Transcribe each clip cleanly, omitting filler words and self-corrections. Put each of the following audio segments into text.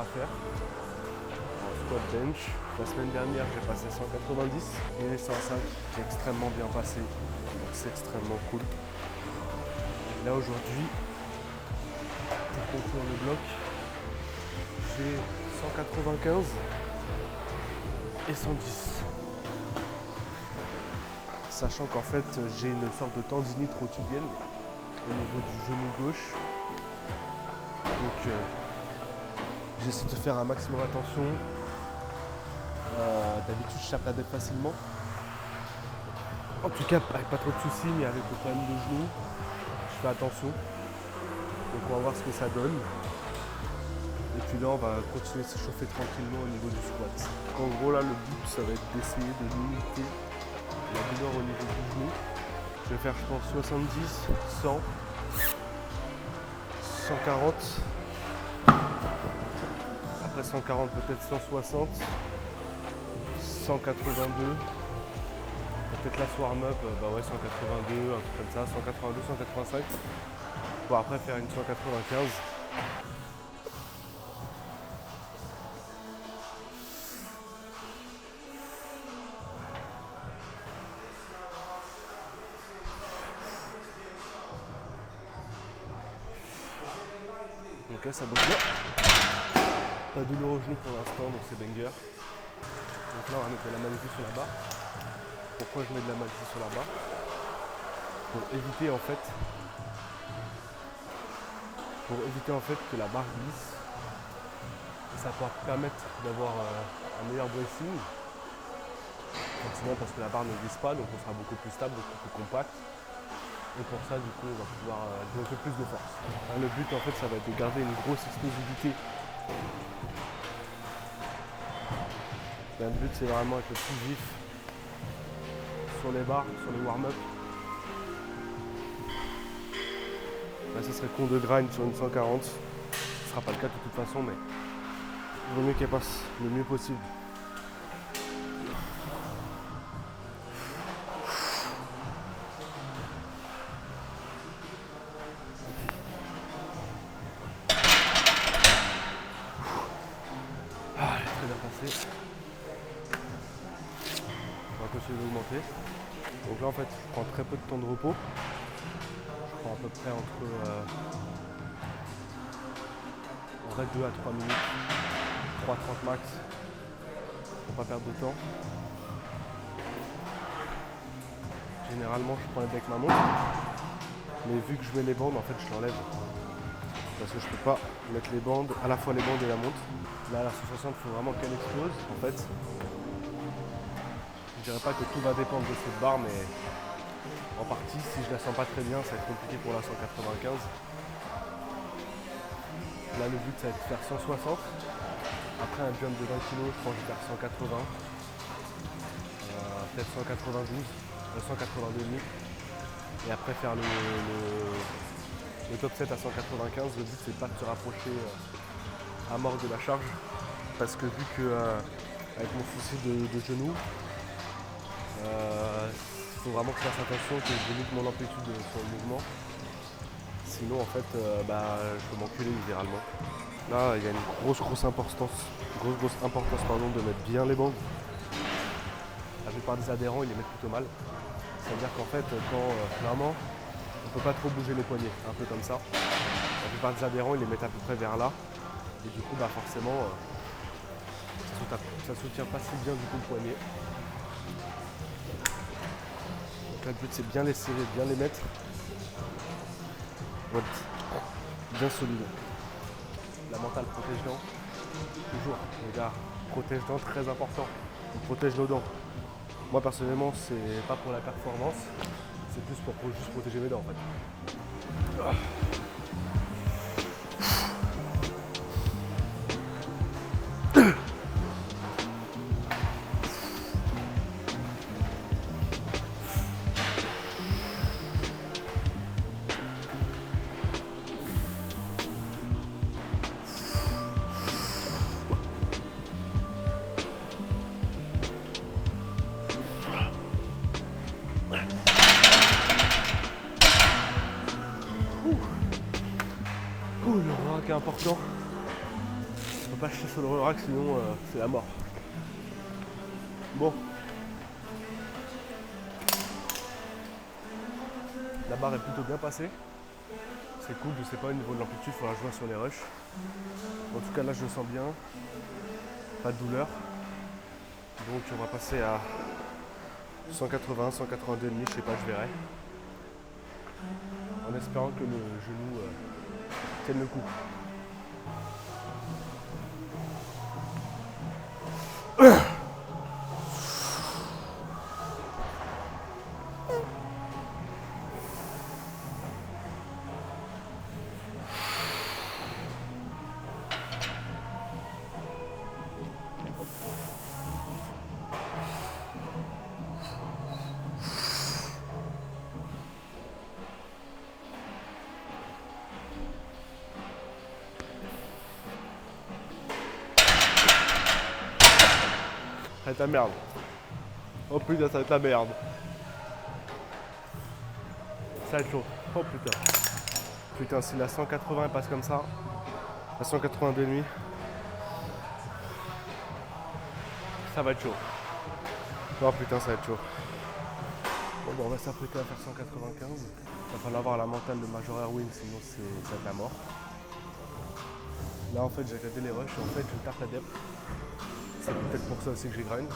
à faire. En squat bench, la semaine dernière j'ai passé 190 et les 105 j'ai extrêmement bien passé, donc c'est extrêmement cool. Et là aujourd'hui, pour conclure le bloc, j'ai 195 et 110. Sachant qu'en fait j'ai une sorte de tendinite rotulienne au niveau du genou gauche. Donc j'essaie de faire un maximum attention. D'habitude je tape la dette facilement. En tout cas avec pas trop de soucis, mais avec le problème de genou, je fais attention. Donc on va voir ce que ça donne. Et puis là on va continuer de se chauffer tranquillement au niveau du squat. Donc en gros là le but ça va être d'essayer de limiter la douleur au niveau du genou. Je vais faire je pense 70, 100, 140. Après 140 peut-être 160, 182. Peut-être la warm-up, bah ouais 182, un truc comme ça, 182, 185. Pour après faire une 195. Donc là ça bouge bien. Pas de douleur au genou pour l'instant, donc c'est banger. Donc là on va mettre de la magnitude sur la barre. Pourquoi je mets de la magnitude sur la barre? Pour éviter en fait que la barre glisse. Et ça va permettre d'avoir un meilleur bracing. Forcément parce que la barre ne glisse pas, donc on sera beaucoup plus stable, beaucoup plus compact. Et pour ça, du coup, on va pouvoir donner un peu plus de force. Alors, le but, en fait, ça va être de garder une grosse explosivité. Le but, c'est vraiment être le plus vif sur les barres, sur les warm-up. Là, ce serait con de grind sur une 140. Ce ne sera pas le cas de toute façon, mais il vaut mieux qu'elle passe le mieux possible. Ah, elle est très bien passée. On va continuer d'augmenter. Donc là, en fait, je prends très peu de temps de repos. Je prends à peu près entre 2 à 3 minutes, 3,30 max, pour pas perdre de temps. Généralement, je prends avec ma montre, mais vu que je mets les bandes, en fait, je l'enlève. Parce que je peux pas mettre les bandes, à la fois les bandes et la montre. Là, la 160, il faut vraiment qu'elle explose, en fait. Je dirais pas que tout va dépendre de cette barre, mais en partie, si je la sens pas très bien, ça va être compliqué pour la 195. Là, le but, ça va être de faire 160. Après un jump de 20 kg, je pense que je vais faire 180. Peut-être 192, 182,5. Et après faire le top 7 à 195. Le but, c'est pas de se rapprocher à mort de la charge. Parce que vu que avec mon souci de genou, il faut vraiment que je fasse attention, que je limite mon amplitude sur le mouvement. Sinon, en fait, je peux m'enculer littéralement. Là, il y a une grosse importance de mettre bien les bandes. La plupart des adhérents, ils les mettent plutôt mal. C'est-à-dire qu'en fait, quand clairement, on ne peut pas trop bouger les poignets, un peu comme ça. La plupart des adhérents, ils les mettent à peu près vers là. Et du coup, forcément, ça soutient pas si bien du coup le poignet. Donc là, le but, c'est bien les serrer, bien les mettre. Ouais, bien solide. La mentale protège-dents. Toujours, les gars, protège-dents très important. On protège nos dents. Moi personnellement, c'est pas pour la performance, c'est plus pour juste protéger mes dents en fait. Le bras qui est important. pas acheter sur le roller rack, sinon c'est la mort. Bon. La barre est plutôt bien passée. C'est cool, je sais pas au niveau de l'amplitude, il faudra jouer sur les rushs. En tout cas là je le sens bien. Pas de douleur. Donc on va passer à 180, 182,5, je sais pas, je verrai. En espérant que le genou tienne le coup. Ça va être la merde. Oh putain, ça va être la merde. Ça va être chaud. Oh putain. Putain, si la 180 passe comme ça, la 182,5, ça va être chaud. Oh putain, ça va être chaud. Bon, bah, on va s'apprêter à faire 195. Il va falloir avoir la mentale de Major Erwin, sinon ça va être la mort. Là en fait j'ai regardé les rushs et en fait je tarte la dep. C'est peut-être pour ça aussi que j'ai grind.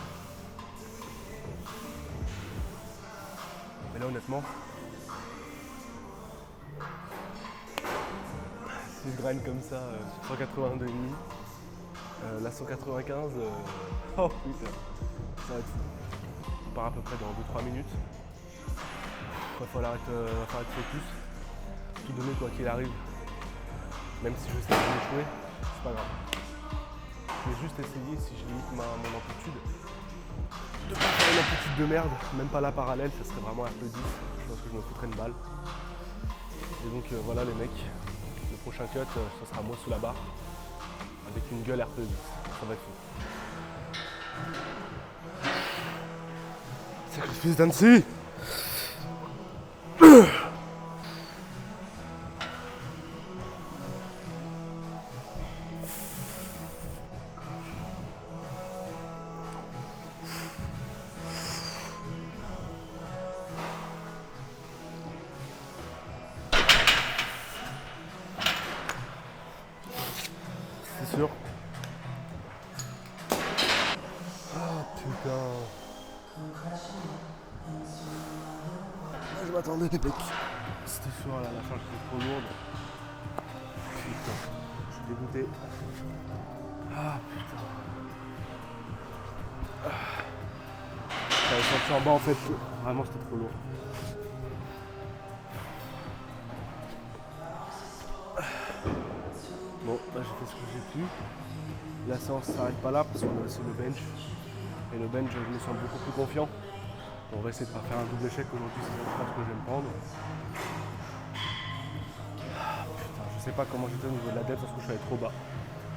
Mais là honnêtement, si je grind comme ça, 182,5, la 195, oh putain, ça va être fou. On part à peu près dans 2-3 minutes. Il va falloir être focus, tout donner quoi qu'il arrive. Même si je sais que je vais échouer, c'est pas grave. Je vais juste essayer, si je limite mon amplitude, de pas faire une amplitude de merde, même pas la parallèle, ça serait vraiment RP10. Je pense que je me foutrais une balle. Et donc voilà les mecs, le prochain cut, ce sera moi sous la barre, avec une gueule RP10. Ça va être fou. Sacrifice d'Annecy. C'est sûr. Ah putain. Je m'attendais les mecs. C'était sûr là, la charge était trop lourde. Putain, je suis dégoûté. Ah putain. J'avais senti en bas en fait, vraiment c'était trop lourd. Bon, là j'ai fait ce que j'ai pu. La séance s'arrête pas là parce qu'on a aussi le bench. Et le bench, je me sens beaucoup plus confiant. On va essayer de ne pas faire un double échec aujourd'hui, c'est pas ce que je vais me prendre. Putain, je sais pas comment j'étais au niveau de la dette parce que je suis allé trop bas.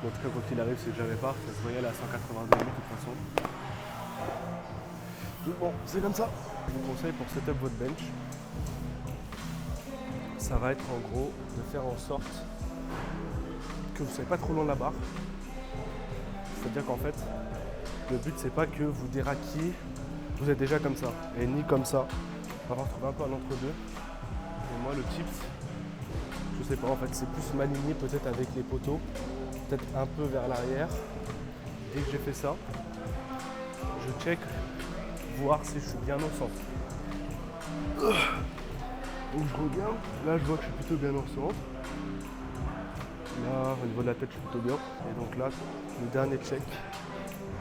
Mais en tout cas, quand il arrive, c'est que j'avais pas. Ça se voyait à la 182 de toute façon. Donc bon, c'est comme ça. Je vous conseille pour setup votre bench, ça va être en gros de faire en sorte que vous ne soyez pas trop loin de la barre. C'est-à-dire qu'en fait, le but c'est pas que vous déraquiez, vous êtes déjà comme ça, et ni comme ça. On va retrouver un peu à l'entre-deux. Et moi le tips, je sais pas en fait, c'est plus m'aligner peut-être avec les poteaux, peut-être un peu vers l'arrière. Dès que j'ai fait ça, je check, voir si je suis bien au centre. Donc je regarde, là je vois que je suis plutôt bien au centre. Là, au niveau de la tête, je suis plutôt bien. Et donc là, le dernier check,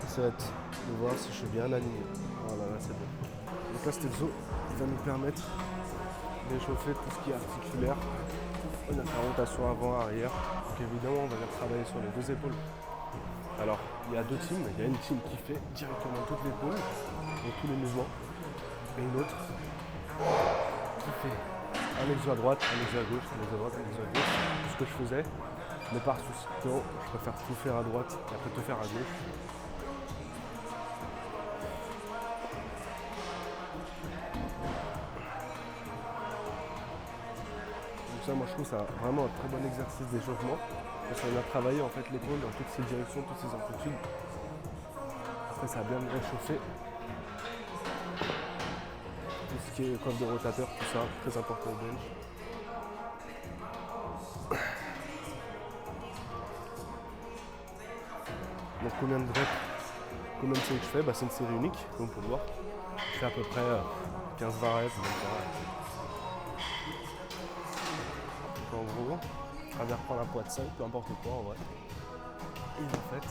ça va être de voir si je suis bien aligné. Voilà, là c'est bon. Donc là, cette zone va nous permettre d'échauffer tout ce qui est articulaire. On a fait rotation avant, arrière. Donc évidemment, on va venir travailler sur les deux épaules. Alors, il y a deux teams. Il y a une team qui fait directement toute l'épaule, donc tous les mouvements. Et une autre qui fait un exo à droite, un exo à gauche, un exo à droite, un exo à gauche. Tout ce que je faisais. Mais par souci de temps, je préfère tout faire à droite et après tout faire à gauche. Donc ça, moi je trouve ça vraiment un très bon exercice d'échauffement. Parce qu'on a travaillé en fait l'épaule dans toutes ces directions, toutes ces amplitudes. Après ça a bien réchauffé. Tout ce qui est coiffe de rotateur, tout ça, très important au bench. Donc combien de reps, combien de séries que je fais, c'est une série unique, comme on peut le voir. Je fais à peu près 15-20 reps, donc en gros, je vais reprendre un poids de 5, peu importe le poids en vrai. Et en fait,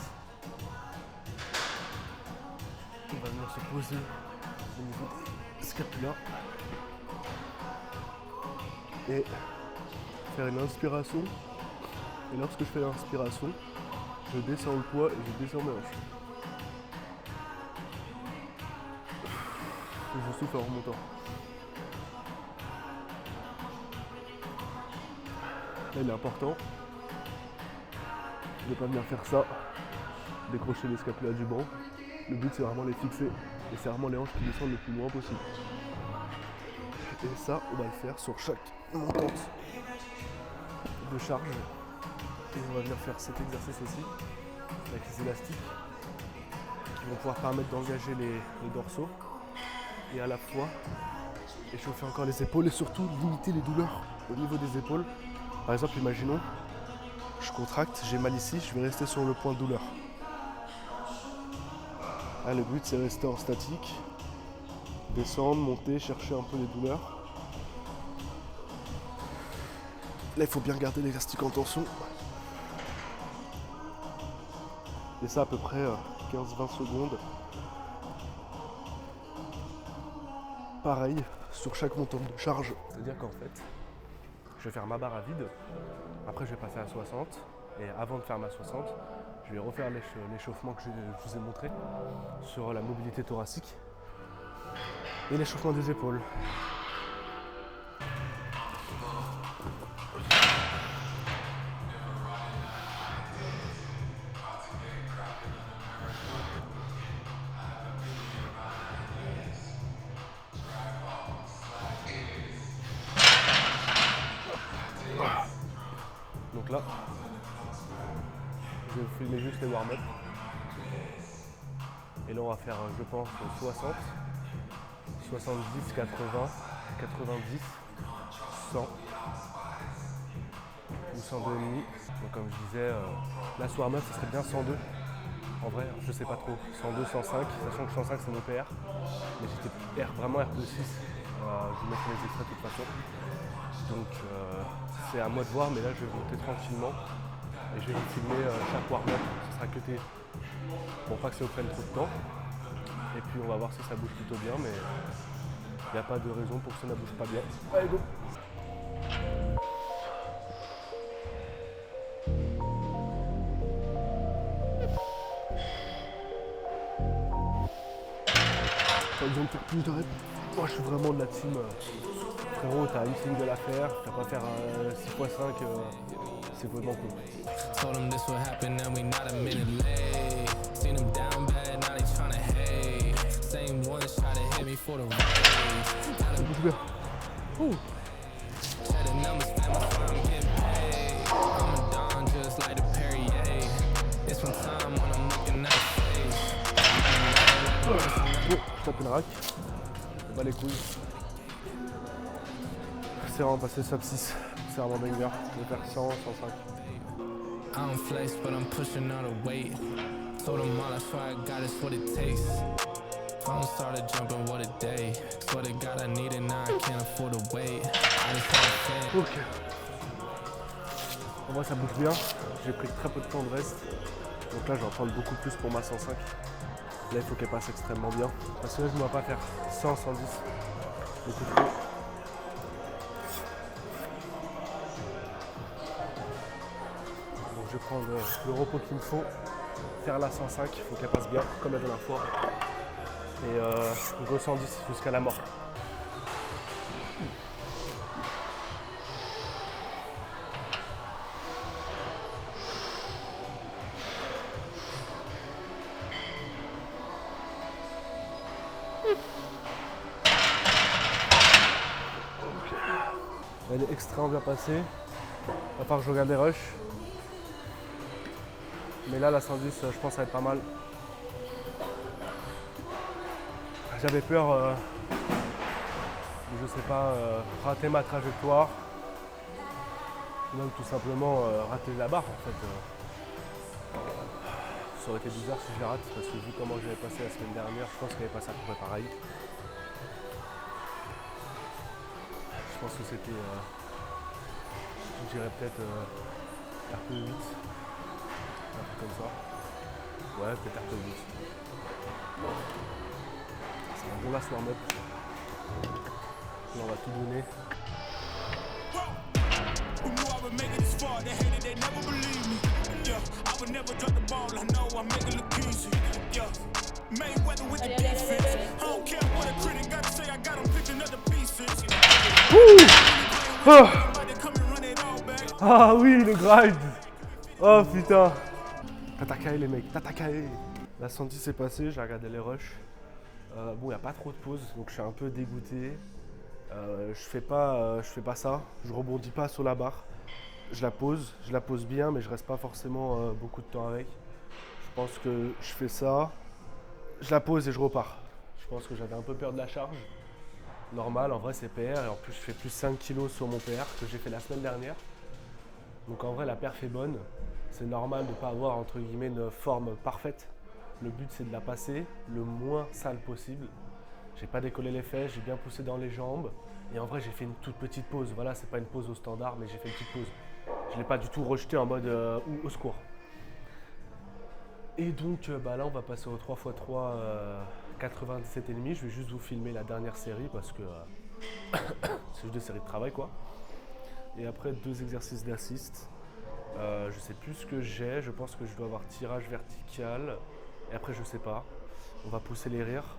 on va venir se poser au niveau des scapulas et faire une inspiration. Et lorsque je fais l'inspiration, je descends le poids et je descends mes hanches. Et je souffle en remontant. Là, il est important de ne pas venir faire ça, décrocher les scapulas du banc. Le but, c'est vraiment les fixer et c'est vraiment les hanches qui descendent le plus loin possible. Et ça, on va le faire sur chaque montante de charge. Et on va venir faire cet exercice aussi avec les élastiques qui vont pouvoir permettre d'engager les dorsaux et à la fois échauffer encore les épaules et surtout limiter les douleurs au niveau des épaules. Par exemple, imaginons, je contracte, j'ai mal ici, je vais rester sur le point de douleur. Là, le but, c'est rester en statique, descendre, monter, chercher un peu les douleurs. Là, il faut bien garder l'élastique en tension. Et ça à peu près 15-20 secondes. Pareil sur chaque montant de charge. C'est-à-dire qu'en fait, je vais faire ma barre à vide. Après, je vais passer à 60. Et avant de faire ma 60, je vais refaire l'échauffement que je vous ai montré sur la mobilité thoracique et l'échauffement des épaules. Donc là, je vais filmer juste les warm-up. Et là, on va faire, je pense, 60, 70, 80, 90, 100 ou 102,5. Donc comme je disais, la warm-up, ce serait bien 102. En vrai, je sais pas trop. 102, 105, sachant que 105 c'est mon PR. Mais j'étais vraiment R+6. Je vous mettrai les extraits de toute façon. Donc c'est à moi de voir, mais là je vais monter tranquillement. Et je vais vous filmer chaque warm-up. Ce sera cuté pour pas que ça vous prenne trop de temps. Et puis on va voir si ça bouge plutôt bien, mais il n'y a pas de raison pour que ça ne bouge pas bien. Allez, go! T'as besoin de faire plus de reps. Moi je suis vraiment de la team. Frérot, t'as une single à faire, t'as pas faire 6x5, c'est vraiment cool. Told them this would happen and we not a minute late. Seen them down bad, now they tryna hate. Same ones try to hit me for the race. Bouge bien. Check the numbers, fam, I'm getting paid. I'm a don just like the Perrier. It's one time when I'm looking at the face. Bon, je tape une rack. On bat les couilles. C'est vraiment passé sub 6. C'est vraiment banger. Je vais faire 100, 105. I'm flexed, but I'm pushing out a weight. Told them all I swear I got is what it takes. Phone started jumping, what a day. Swear to God I need it now, I can't afford to wait. I just had a ok. En vrai ça bouge bien. J'ai pris très peu de temps de reste. Donc là je vais en prendre beaucoup plus pour ma 105. Là il faut qu'elle passe extrêmement bien. Parce que là je ne dois pas faire 100, 110. Beaucoup trop. Je vais prendre le repos qu'il me faut, faire la 105, il faut qu'elle passe bien, comme la dernière fois. Et go 110 jusqu'à la mort. Elle est extrêmement bien passée. À part que je regarde les rushs. Mais là, la 110, je pense que ça va être pas mal. J'avais peur, je sais pas, rater ma trajectoire. Ou même tout simplement rater la barre en fait. Ça aurait été bizarre si je la rate parce que vu comment j'avais passé la semaine dernière, je pense qu'il n'y avait pas ça à peu près pareil. Je pense que c'était, je dirais peut-être RPE 8, un truc comme ça. Ouais, peut-être RPE 8. C'est un bon last warm-up. Là on va tout donner. Ah oui, le grind. Oh putain. Tatakae les mecs, tatakae. La 110 est passée, j'ai regardé les rushs. Bon, il n'y a pas trop de pauses, donc je suis un peu dégoûté. Je fais pas ça, je rebondis pas sur la barre. Je la pose bien, mais je reste pas forcément beaucoup de temps avec. Je pense que je fais ça, je la pose et je repars. Je pense que j'avais un peu peur de la charge. Normal, en vrai c'est PR, et en plus je fais plus 5 kg sur mon PR que j'ai fait la semaine dernière. Donc en vrai la perf est bonne. C'est normal de ne pas avoir entre guillemets une forme parfaite. Le but c'est de la passer le moins sale possible. J'ai pas décollé les fesses, j'ai bien poussé dans les jambes. Et en vrai j'ai fait une toute petite pause. Voilà, c'est pas une pause au standard, mais j'ai fait une petite pause. Je l'ai pas du tout rejeté en mode au secours. Et donc là on va passer au 3x3 97,5. Je vais juste vous filmer la dernière série parce que c'est juste des séries de travail quoi. Et après 2 exercices d'assist. Je sais plus ce que j'ai, je pense que je dois avoir tirage vertical. Et après je sais pas. On va pousser les rires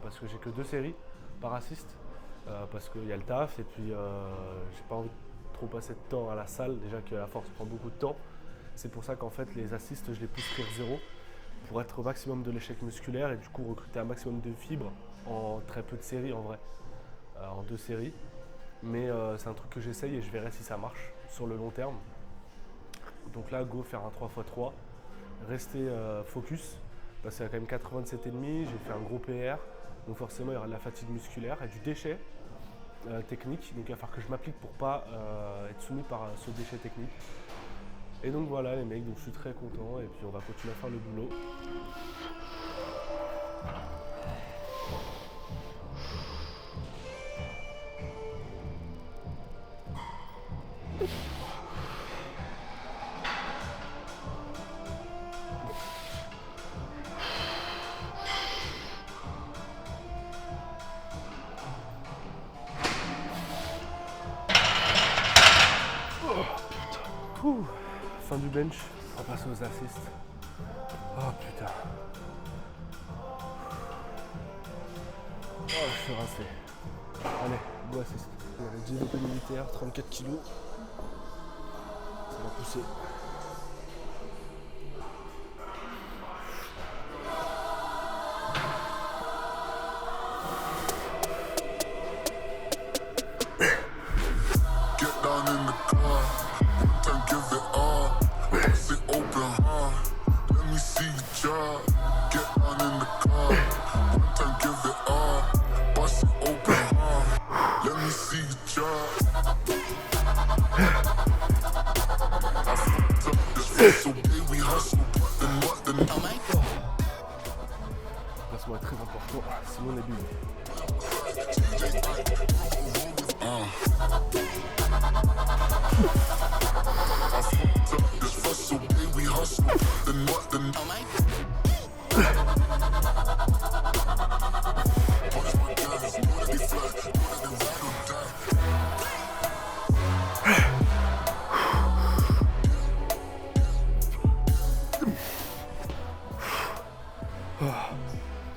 parce que j'ai que 2 séries par assist. Parce qu'il y a le taf et puis j'ai pas envie de trop passer de temps à la salle. Déjà que la force prend beaucoup de temps. C'est pour ça qu'en fait les assists je les pousse rire 0 pour être au maximum de l'échec musculaire et du coup recruter un maximum de fibres en très peu de séries en vrai. En 2 séries. Mais c'est un truc que j'essaye et je verrai si ça marche sur le long terme. Donc là, go faire un 3x3. Rester focus parce qu'il y a quand même 87,5. J'ai fait un gros PR. Donc forcément, il y aura de la fatigue musculaire et du déchet technique. Donc il va falloir que je m'applique pour pas être soumis par ce déchet technique. Et donc voilà les mecs, donc je suis très content et puis on va continuer à faire le boulot. Fin du bench, on va passer aux assists. Oh putain. Oh, je suis rincé. Allez, go assist. On avait 10 développés militaires, 34 kg. Ça va pousser. Placement est très important, sinon on est bulle.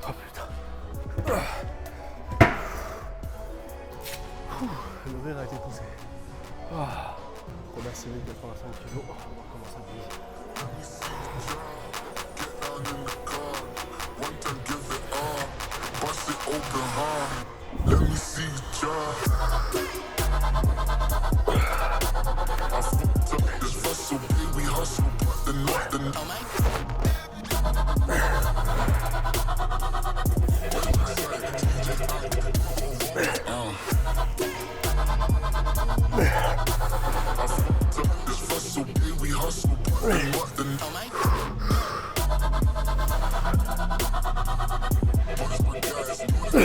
Oh putain. Le rire a été poussé. Première série de 85 kg. On va voir comment ça bouge. Let me see you try. I fucked up this vessel, baby hustle, but the Là,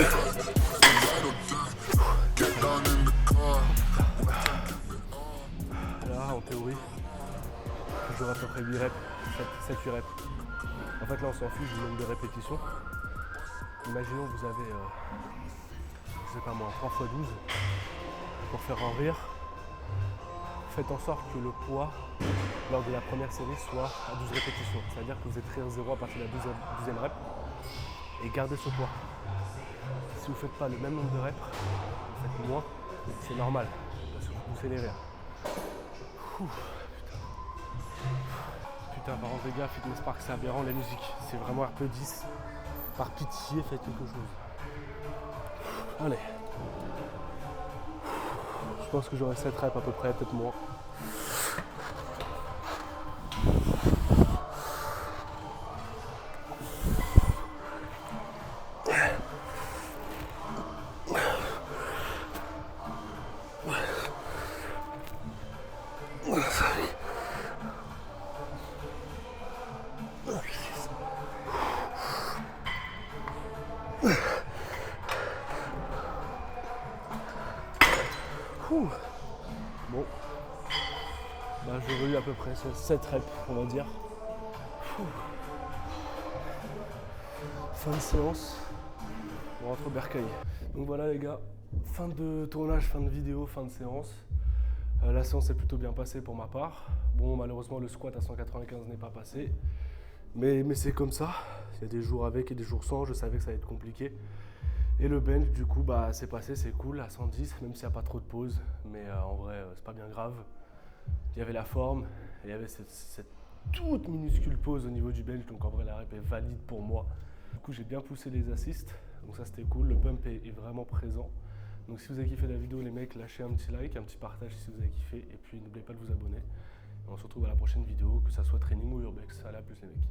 en théorie, j'aurai à peu près 8 reps, 7-8 reps. En fait, là, on s'en fiche du nombre de répétitions. Imaginons que vous avez, je sais pas moi, 3 x 12 pour faire en rire. Faites en sorte que le poids lors de la première série soit à 12 répétitions. C'est-à-dire que vous êtes rire 0 à partir de la 12e rep et gardez ce poids. Si vous ne faites pas le même nombre de reps, vous faites moins, c'est normal parce que vous poussez les rires. Putain, par contre les gars, Fitness Park c'est aberrant les musiques. C'est vraiment RP10. Par pitié, faites quelque chose. Allez. Je pense que j'aurai 7 reps à peu près, peut-être moins. Bon, bah, j'aurais eu à peu près 7 reps, on va dire. Fin de séance, on rentre au bercail. Donc voilà les gars, fin de tournage, fin de vidéo, fin de séance. La séance est plutôt bien passée pour ma part. Bon, malheureusement le squat à 195 n'est pas passé. Mais c'est comme ça, il y a des jours avec et des jours sans, je savais que ça allait être compliqué. Et le bench, du coup, bah, c'est passé, c'est cool, à 110, même s'il n'y a pas trop de pause. Mais en vrai, c'est pas bien grave. Il y avait la forme, et il y avait cette toute minuscule pause au niveau du bench, donc en vrai, la rep est valide pour moi. Du coup, j'ai bien poussé les assists, donc ça c'était cool, le pump est vraiment présent. Donc si vous avez kiffé la vidéo, les mecs, lâchez un petit like, un petit partage si vous avez kiffé, et puis n'oubliez pas de vous abonner. Et on se retrouve à la prochaine vidéo, que ça soit training ou urbex. Allez, à plus les mecs.